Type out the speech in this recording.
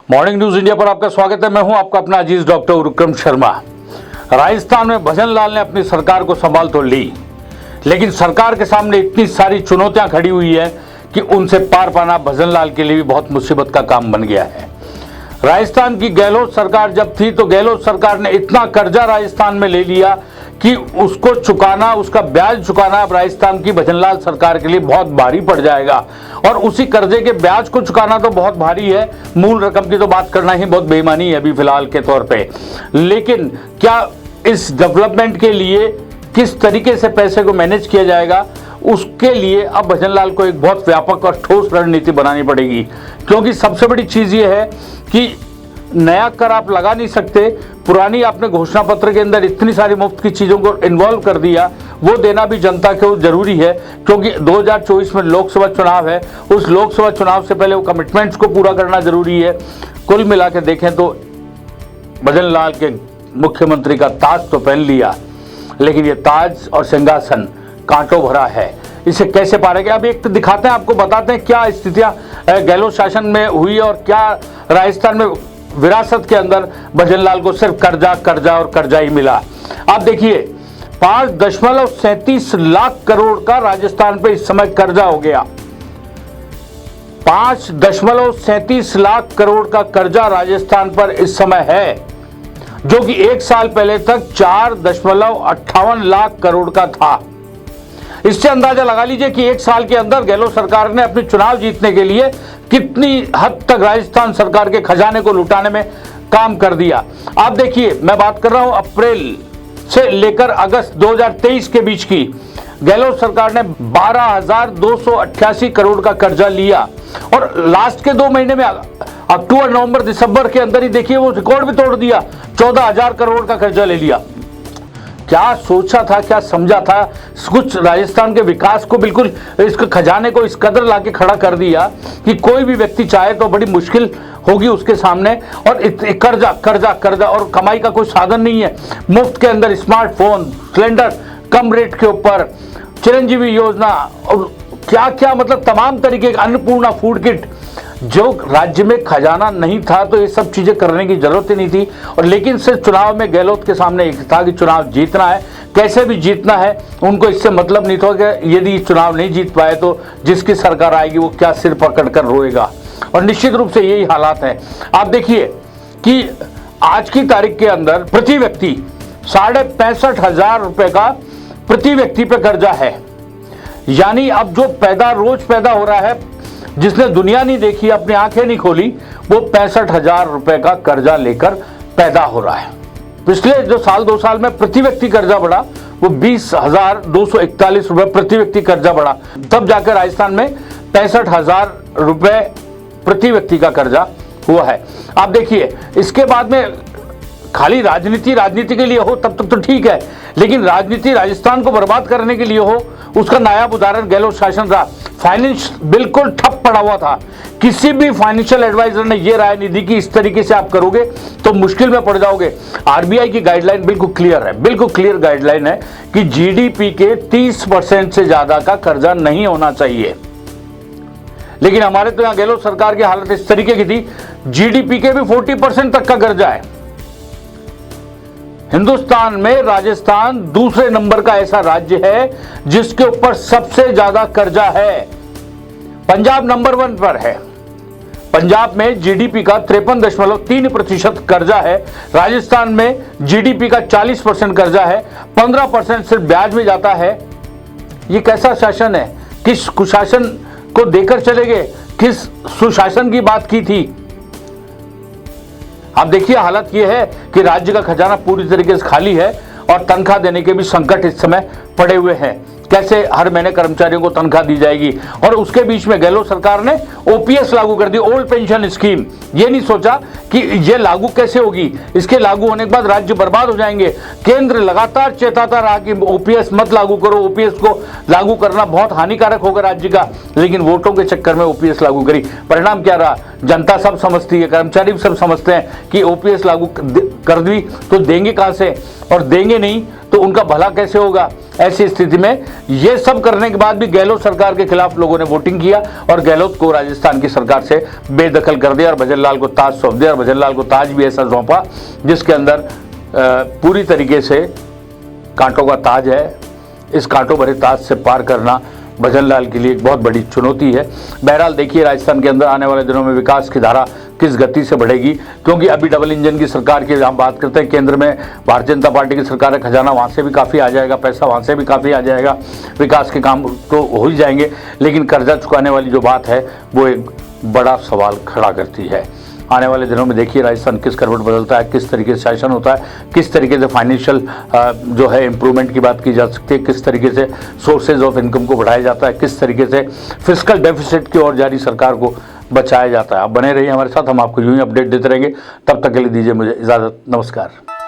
Morning news India पर आपका स्वागत है। मैं हूं आपका अपना अजीज डॉक्टर विक्रम शर्मा। राजस्थान में भजन लाल ने अपनी सरकार को संभाल तो ली, लेकिन सरकार के सामने इतनी सारी चुनौतियां खड़ी हुई है कि उनसे पार पाना भजन लाल के लिए भी बहुत मुसीबत का काम बन गया है। राजस्थान की गहलोत सरकार जब थी तो गहलोत सरकार ने इतना कर्जा राजस्थान में ले लिया कि उसको चुकाना, उसका ब्याज चुकाना अब राजस्थान की भजनलाल सरकार के लिए बहुत भारी पड़ जाएगा। और उसी कर्जे के ब्याज को चुकाना तो बहुत भारी है, मूल रकम की तो बात करना ही बहुत बेईमानी है अभी फिलहाल के तौर पे। लेकिन क्या इस डेवलपमेंट के लिए किस तरीके से पैसे को मैनेज किया जाएगा, उसके लिए अब भजनलाल को एक बहुत व्यापक और ठोस रणनीति बनानी पड़ेगी। क्योंकि सबसे बड़ी चीज ये है कि नया कर आप लगा नहीं सकते, पुरानी आपने घोषणा पत्र के अंदर इतनी सारी मुफ्त की चीजों को इन्वॉल्व कर दिया, वो देना भी जनता को जरूरी है। क्योंकि 2024 में लोकसभा चुनाव है, उस लोकसभा चुनाव से पहले वो कमिटमेंट्स को पूरा करना जरूरी है। कुल मिला के देखें तो भजनलाल के मुख्यमंत्री का ताज तो पहन लिया, लेकिन ये ताज और सिंहासन कांटों भरा है। इसे कैसे पारेंगे, अब एक तो दिखाते हैं, आपको बताते हैं क्या स्थितियां गहलोत शासन में हुई और क्या राजस्थान में विरासत के अंदर भजनलाल को सिर्फ कर्जा कर्जा और कर्जा ही मिला। आप देखिए 5.37 लाख करोड़ का राजस्थान पे इस समय कर्जा हो गया। 5.37 लाख करोड़ का कर्जा राजस्थान पर इस समय है, जो कि एक साल पहले तक 4.58 लाख करोड़ का था। इससे अंदाजा लगा लीजिए कि एक साल के अंदर गहलोत सरकार ने अपने चुनाव जीतने के लिए कितनी हद तक राजस्थान सरकार के खजाने को लुटाने में काम कर दिया। आप देखिए, मैं बात कर रहा हूं अप्रैल से लेकर अगस्त 2023 के बीच की। गहलोत सरकार ने 12,288 करोड़ का कर्जा लिया और लास्ट के 2 महीने में अक्टूबर नवंबर दिसंबर के अंदर ही देखिए वो रिकॉर्ड भी तोड़ दिया, 14,000 करोड़ का कर्जा ले लिया। क्या सोचा था, क्या समझा था, कुछ राजस्थान के विकास को बिल्कुल इसके खजाने को इस कदर लाके खड़ा कर दिया कि कोई भी व्यक्ति चाहे तो बड़ी मुश्किल होगी उसके सामने। और कर्जा कर्जा कर्जा और कमाई का कोई साधन नहीं है। मुफ्त के अंदर स्मार्टफोन, सिलेंडर कम रेट के ऊपर, चिरंजीवी योजना और क्या क्या, मतलब तमाम तरीके का, अन्नपूर्णा फूड किट। जो राज्य में खजाना नहीं था तो ये सब चीजें करने की जरूरत ही नहीं थी। और लेकिन सिर्फ चुनाव में गहलोत के सामने एक था कि चुनाव जीतना है, कैसे भी जीतना है। उनको इससे मतलब नहीं था कि यदि चुनाव नहीं जीत पाए तो जिसकी सरकार आएगी वो क्या सिर पकड़ कर रोएगा। और निश्चित रूप से यही हालात है। आप देखिए कि आज की तारीख के अंदर प्रति व्यक्ति 65,500 रुपए का प्रति व्यक्ति पे कर्जा है। यानी अब जो रोज पैदा हो रहा है, जिसने दुनिया नहीं देखी, अपनी आंखें नहीं खोली, वो 65,000 रुपए का कर्जा लेकर पैदा हो रहा है। पिछले जो साल 2 साल में प्रति व्यक्ति कर्जा बढ़ा वो 20,241 रुपए प्रति व्यक्ति कर्जा बढ़ा, तब जाकर राजस्थान में 65,000 रुपए प्रति व्यक्ति का कर्जा हुआ है। आप देखिए, इसके बाद में खाली राजनीति के लिए हो तब तक तो ठीक है, लेकिन राजनीति राजस्थान को बर्बाद करने के लिए हो, उसका नायाब उदाहरण गहलोत शासन रहा। फाइनेंस बिल्कुल ठप पड़ा हुआ था। किसी भी फाइनेंशियल एडवाइजर ने यह राय नहीं दी कि इस तरीके से आप करोगे तो मुश्किल में पड़ जाओगे। आरबीआई की गाइडलाइन बिल्कुल क्लियर है, बिल्कुल क्लियर गाइडलाइन है कि जीडीपी के 30% से ज्यादा का कर्जा नहीं होना चाहिए। लेकिन हमारे तो यहां गहलोत सरकार की हालत इस तरीके की थी, जीडीपी के भी 40% तक का कर्जा है। हिंदुस्तान में राजस्थान दूसरे नंबर का ऐसा राज्य है जिसके ऊपर सबसे ज्यादा कर्जा है। पंजाब नंबर 1 पर है। पंजाब में जीडीपी का 53.3% कर्जा है। राजस्थान में जीडीपी का 40% कर्जा है, 15% सिर्फ ब्याज में जाता है। ये कैसा शासन है? किस कुशासन को देकर चले गए? किस सुशासन की बात की थी? आप देखिए, हालत यह है कि राज्य का खजाना पूरी तरीके से खाली है और तनख्वाह देने के भी संकट इस समय पड़े हुए हैं। कैसे हर महीने कर्मचारियों को तनख्वाह दी जाएगी? और उसके बीच में गहलोत सरकार ने ओपीएस लागू कर दी, ओल्ड पेंशन स्कीम। ये नहीं सोचा कि ये लागू कैसे होगी, इसके लागू होने के बाद राज्य बर्बाद हो जाएंगे। केंद्र लगातार चेताता रहा कि ओपीएस मत लागू करो, ओपीएस को लागू करना बहुत हानिकारक होगा राज्य का, लेकिन वोटों के चक्कर में ओपीएस लागू करी। परिणाम क्या रहा? जनता सब समझती है, कर्मचारी सब समझते हैं कि ओपीएस लागू कर दी तो देंगे कहां से, और देंगे नहीं तो उनका भला कैसे होगा। ऐसी स्थिति में ये सब करने के बाद भी गहलोत सरकार के खिलाफ लोगों ने वोटिंग किया और गहलोत को राजस्थान की सरकार से बेदखल कर दिया और भजन लाल को ताज सौंप दिया। और भजन लाल को ताज भी ऐसा सौंपा जिसके अंदर पूरी तरीके से कांटों का ताज है। इस कांटों भरे ताज से पार करना भजन लाल के लिए एक बहुत बड़ी चुनौती है। बहरहाल देखिए राजस्थान के अंदर आने वाले दिनों में विकास की धारा किस गति से बढ़ेगी, क्योंकि अभी डबल इंजन की सरकार की हम बात करते हैं, केंद्र में भारतीय जनता पार्टी की सरकार है, खजाना वहाँ से भी काफ़ी आ जाएगा, पैसा वहाँ से भी काफ़ी आ जाएगा, विकास के काम तो हो ही जाएंगे, लेकिन कर्जा चुकाने वाली जो बात है वो एक बड़ा सवाल खड़ा करती है। आने वाले दिनों में देखिए राजस्थान किस करवट बदलता है, किस तरीके से शासन होता है, किस तरीके से फाइनेंशियल जो है इम्प्रूवमेंट की बात की जा सकती है, किस तरीके से सोर्सेज ऑफ इनकम को बढ़ाया जाता है, किस तरीके से फिस्कल डेफिसिट की ओर जारी सरकार को बचाया जाता है। आप बने रहिए हमारे साथ, हम आपको यूं ही अपडेट देते रहेंगे। तब तक के लिए दीजिए मुझे इजाज़त। नमस्कार।